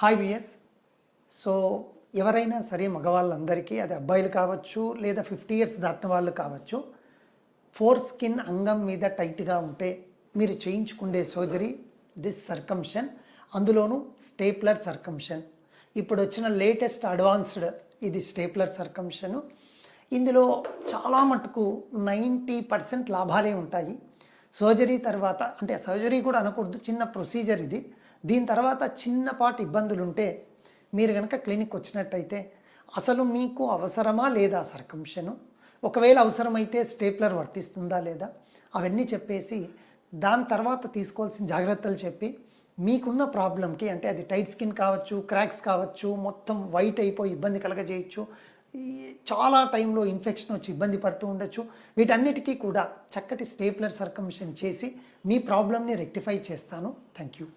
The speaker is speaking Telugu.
Hi VS. సో ఎవరైనా సరే మగవాళ్ళందరికీ, అది అబ్బాయిలు కావచ్చు లేదా 50 ఇయర్స్ దాటిన వాళ్ళు కావచ్చు, ఫోర్ స్కిన్ అంగం మీద టైట్గా ఉంటే మీరు చేయించుకునే సర్జరీ దిస్ సర్కంషన్, అందులోనూ స్టేప్లర్ సర్కంషన్. ఇప్పుడు వచ్చిన లేటెస్ట్ అడ్వాన్స్డ్ ఇది స్టేప్లర్ సర్కంషను. ఇందులో చాలా మటుకు 90% లాభాలే ఉంటాయి. సర్జరీ తర్వాత, అంటే సర్జరీ కూడా అనకూడదు, చిన్న ప్రొసీజర్ ఇది. దీని తర్వాత చిన్నపాటి ఇబ్బందులు ఉంటే మీరు కనుక క్లినిక్ వచ్చినట్టయితే అసలు మీకు అవసరమా లేదా సర్కంషను, ఒకవేళ అవసరమైతే స్టేప్లర్ వర్తిస్తుందా లేదా, అవన్నీ చెప్పేసి దాని తర్వాత తీసుకోవాల్సిన జాగ్రత్తలు చెప్పి మీకున్న ప్రాబ్లంకి, అంటే అది టైట్ స్కిన్ కావచ్చు, క్రాక్స్ కావచ్చు, మొత్తం వైట్ అయిపోయి ఇబ్బంది కలగజేయచ్చు, చాలా టైంలో ఇన్ఫెక్షన్ వచ్చి ఇబ్బంది పడుతూ ఉండొచ్చు. వీటన్నిటికీ కూడా చక్కటి స్టేప్లర్ సర్కంషన్ చేసి మీ ప్రాబ్లమ్ని రెక్టిఫై చేస్తాను. Thank you.